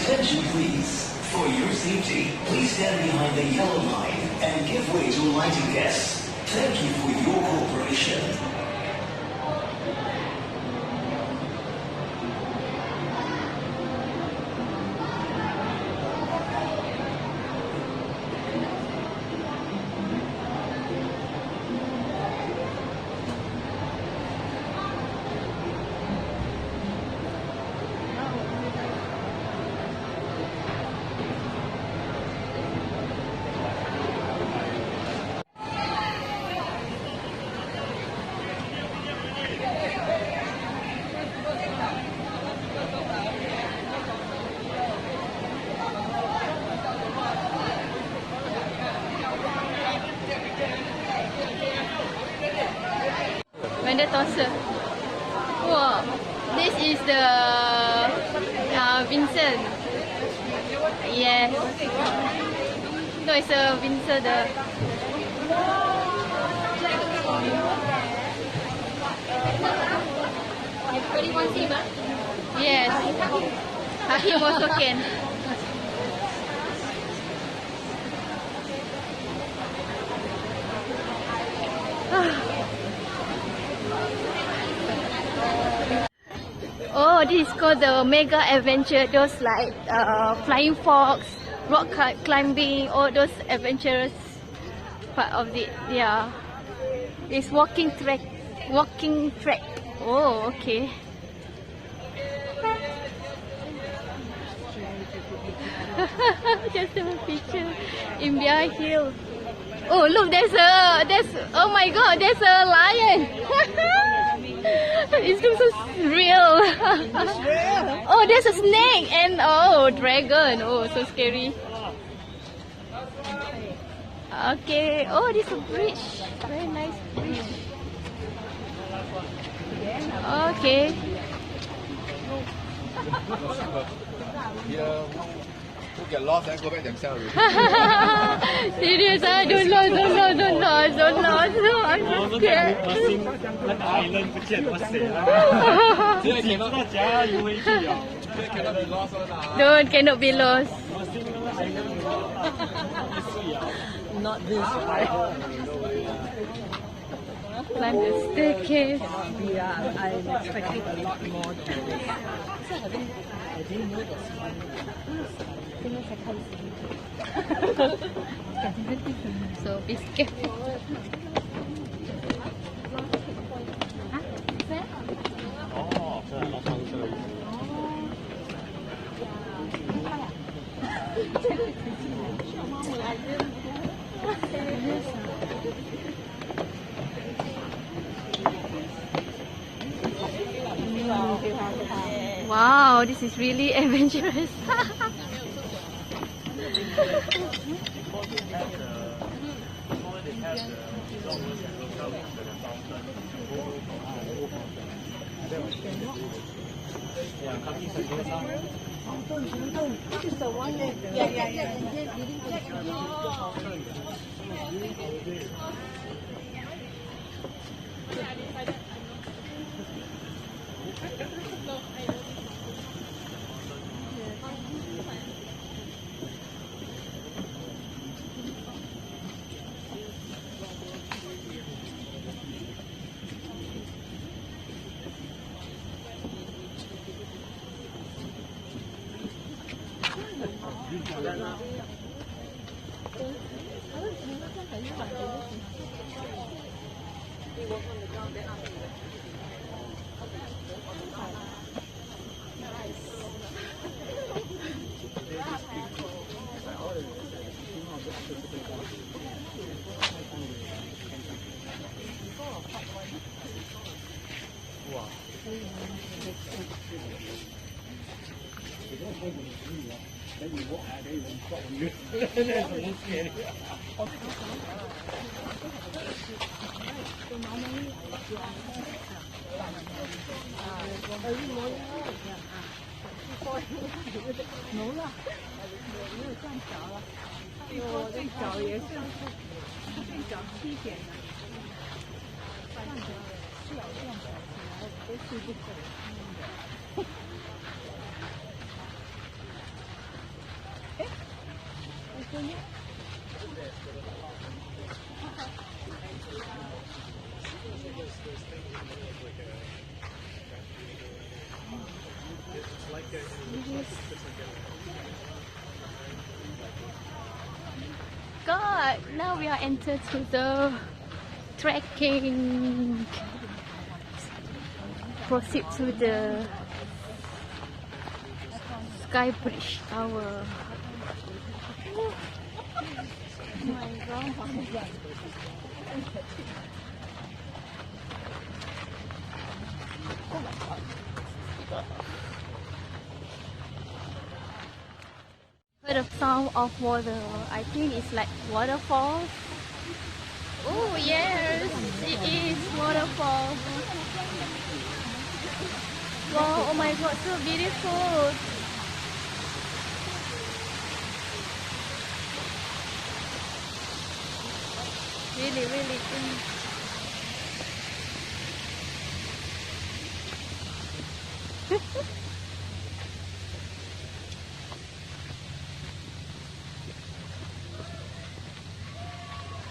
Attention please. For your safety, please stand behind the yellow line and give way to alighting guests. Thank you for your cooperation. Sentosa. Wow, this is the Vincent. Yes. No, it's a Vincent. Everybody wants him, huh? Yes. Hakim also can. Oh, this is called the Mega Adventure. Those like flying fox, rock climbing, all those adventurous part of it. Yeah, it's walking track. Walking track. Oh, okay. Just a picture in Bear Hill. Oh, look, oh my God, there's a lion. It looks so real. Oh, there's a snake and oh, dragon. Oh, so scary. Okay. Oh, this is a bridge. Very nice bridge. Okay. Get lost and go back themselves. Serious, I don't lose. I'm so scared. Don't, cannot be lost. Not this high. Climb the staircase. Yeah, I'm expecting a lot more than this. I didn't know there's one. So be careful. Wow, this is really adventurous. God, now we are entered to the trekking. Proceed to the Sky Bridge Tower. Oh my God. Heard the sound of water. I think it's like waterfall. Oh yes, it is waterfall. Wow, oh my God, so beautiful. Really, really.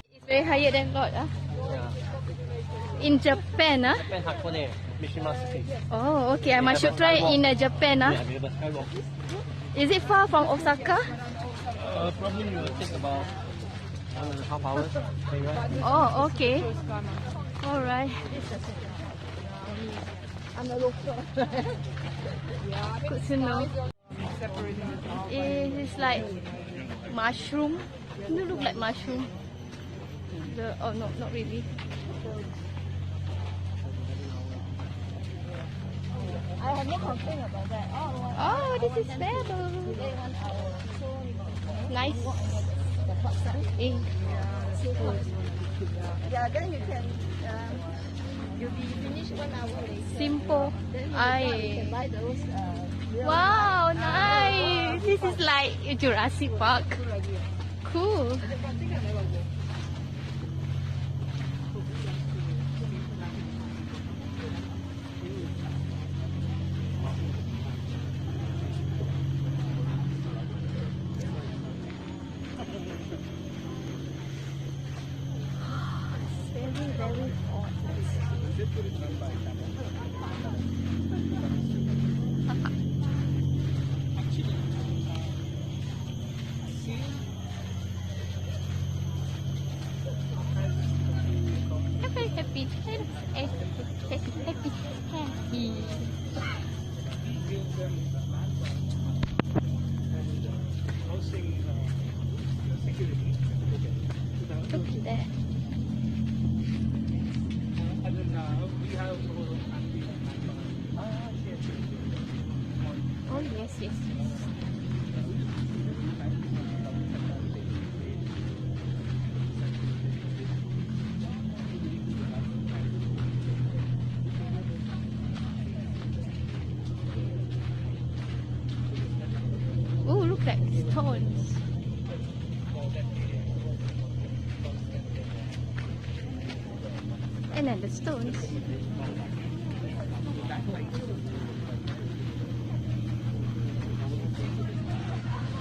It's very higher than Lord, huh? In Japan, huh? Japan Hakone, Mishima City. Oh, okay. I should try in Japan, huh? Yeah, we have a skywalk. Is it far from Osaka? Probably it will take about 1.5 hours. Okay, right? Oh, okay. All right. Good to know. It is like mushroom. It look like mushroom. Oh no, not really. I have no complaint about that. Oh, this is better. Nice. Eh. Yeah, then you can, you'll be finished 1 hour later. Simple. Then you can buy those, Wow, nice. This is like Jurassic Park. Cool. Very hot. Happy, happy. Look at that. Oh yes, yes, yes. Oh, look at stones. And then the stones.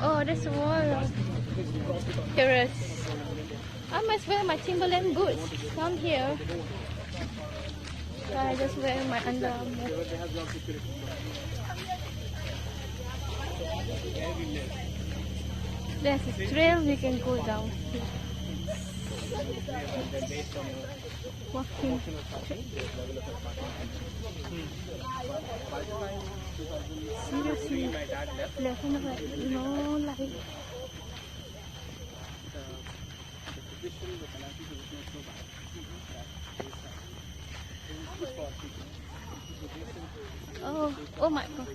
Oh, there's a wall. Terrace. I must wear my Timberland boots down here. So I just wear my Under Armour. There's a trail we can go down. Walking. Seriously, left and right, no light. Oh my God.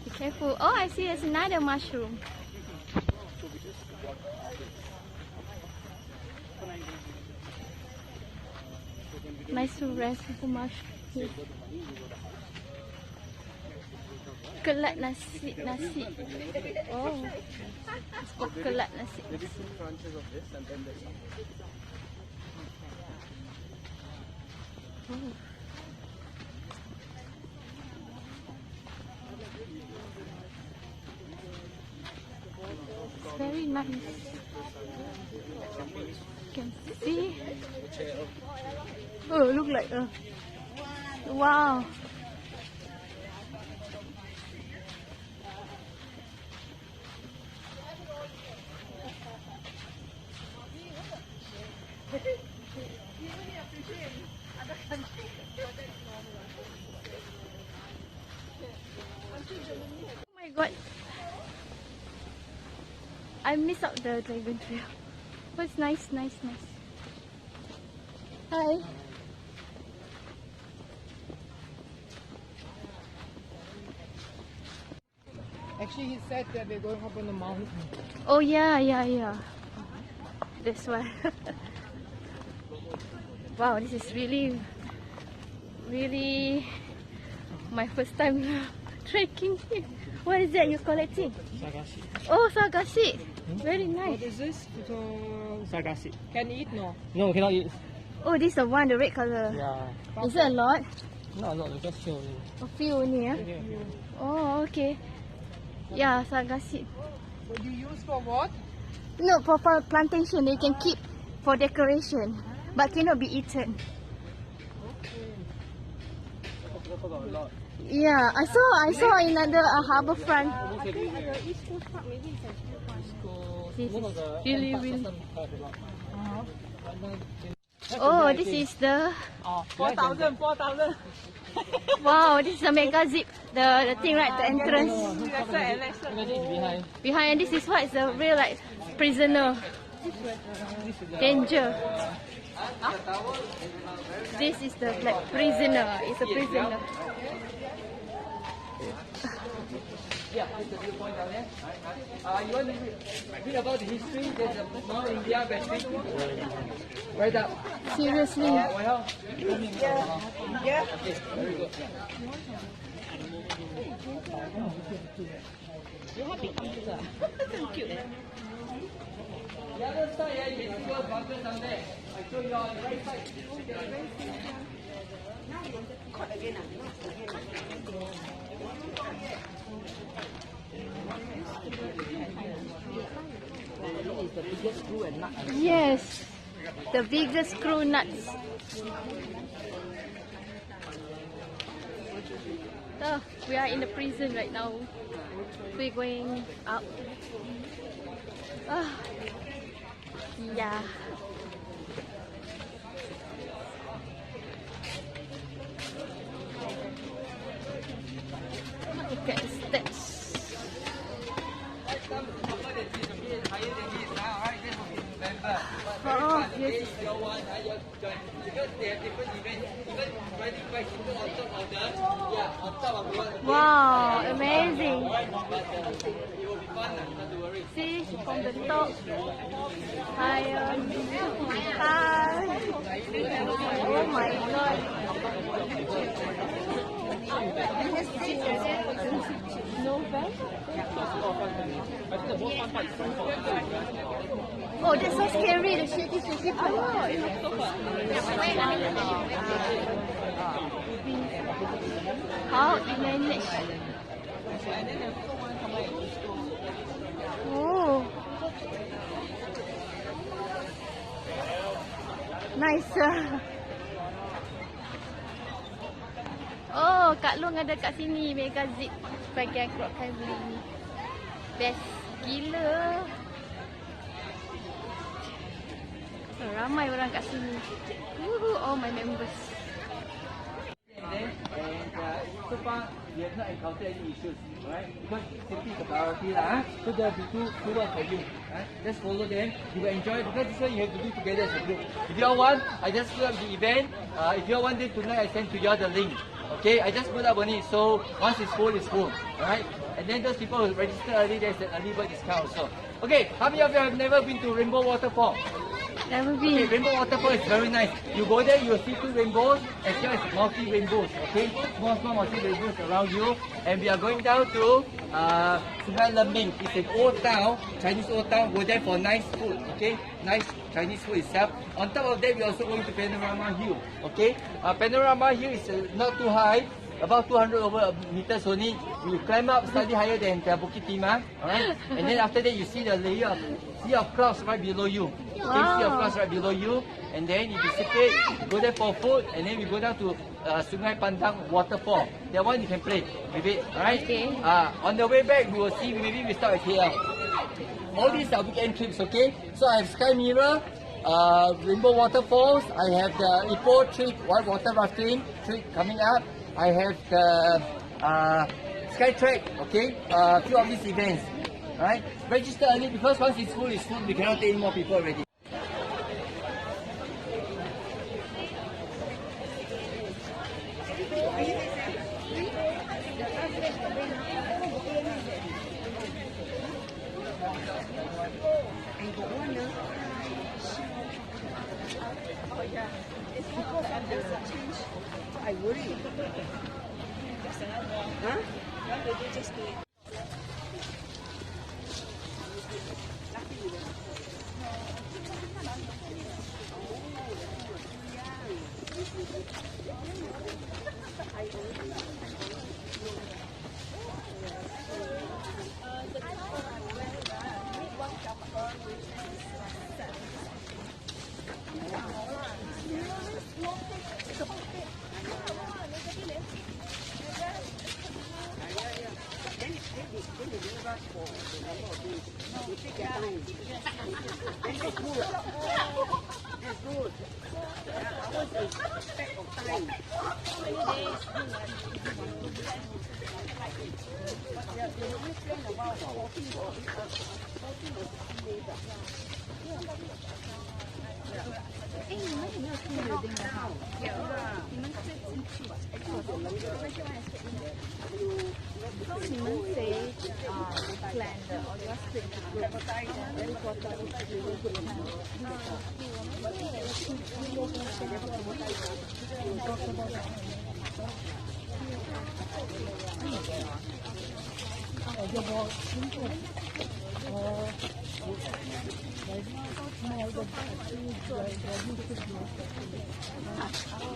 Be careful. Oh, I see there's another mushroom. Nice to rest with the mushroom. Kelat nasi. Oh, it's called kelat nasi. Oh. It's very nice. Oh, look like wow. Oh my god. I missed out the dragon trail. But it's nice. Hi. Actually, he said that they're going up on the mountain. Oh yeah. That's why. Wow, this is really my first time trekking here. What is that you're collecting? Sagasi. Oh, sagasi. Very nice. What is this? It's Sagasi. can eat, no? No, cannot eat. Oh, this is the one, the red color. Yeah. Is it a lot? No, just show only. A few only, yeah? Oh, okay. Yeah, sagasi. What you use for what? No, for plantation, you can keep for decoration, but cannot be eaten. Yeah, I saw another harbour front. I think at the East Coast Park, maybe it's actually fine. This One of is the really. That's Oh, the this thing. is the 4,000. wow. This is a mega zip. The thing, right? The entrance Lesser. Because it's behind. behind. This is what is the real like prisoner danger. This is the like prisoner. It's a prisoner. Yeah, it's the viewpoint down there. You want to read about the history? There's a Mount India battery. Right up. Seriously. Well, Yeah. okay, very good. The other side, yeah, you see those bunkers down there. I show you on the right side. Yes, the biggest screw nuts. So, we are in the prison right now. We're going up. Yeah. Look at the steps. Oh, yes. Wow, amazing. See, from the top. Hi. Oh my god. Oh, that's so scary. The shaky part. How you manage? Oh, nice. Oh, Kak Long ada kat sini mega zip bagian rock climbing ni. Best gila. Ramai orang kat sini. All my members. So far, we have not encountered any issues, alright? Because safety is a priority, lah. So there will be two work for you. Just follow them. You will enjoy because this one you have to do together as a group. If you all want, I just put up the event. If you all want it tonight, I send to you all the link. Okay, I just put up on it. So once it's full, alright? And then those people who register early, there's an early bird discount. So, okay, how many of you have never been to Rainbow Waterfall? Never Okay, been. Rainbow Waterfall is very nice. You go there, you will see two rainbows as well as multi-rainbows. Okay, small multi-rainbows around you. And we are going down to Sungai Lembing. It's an old town, Chinese old town. Go there for nice food. Okay, nice Chinese food itself. On top of that, we are also going to Panorama Hill. Okay, Panorama Hill is not too high. About 200 over meters only. You climb up slightly higher than Bukit Timah, alright? And then after that, you see the layer of sea of clouds right below you. Okay, sea of clouds right below you. and then if you separate, go there for food, and then we go down to Sungai Pandang waterfall. That one you can play with it, alright? Okay. On the way back, we will see, maybe we start at KL. All these are weekend trips, okay? So I have Sky Mirror, Rainbow Waterfalls, I have the Ipoh trip, white water rafting trip coming up. I have the Sky Trek, okay? A few of these events, alright? Register early because once it's full, we cannot take any more people already. I worry. Huh? Why don't you just do it?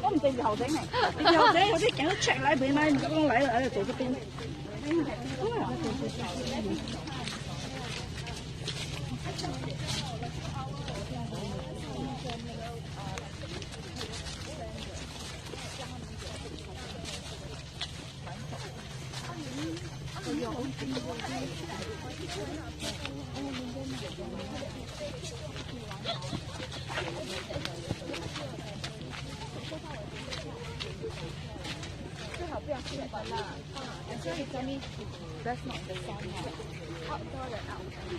Có một tên giàu thế này. Giàu thế, có thể chẳng nó chạy lại bên này, con lại ở chỗ cái tên. That's not the same outdoor and outdoor.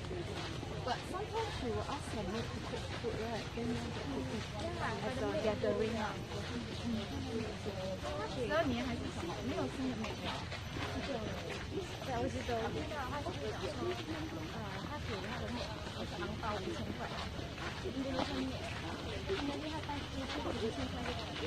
But sometimes she will ask her maid to cook food, right? Then you have to cook as a gathering. 12年还是什么？没有新的妹妹。对，我记得。他给他的妹是昂包5000块，应该是妹。应该是他带出去5000块的感觉。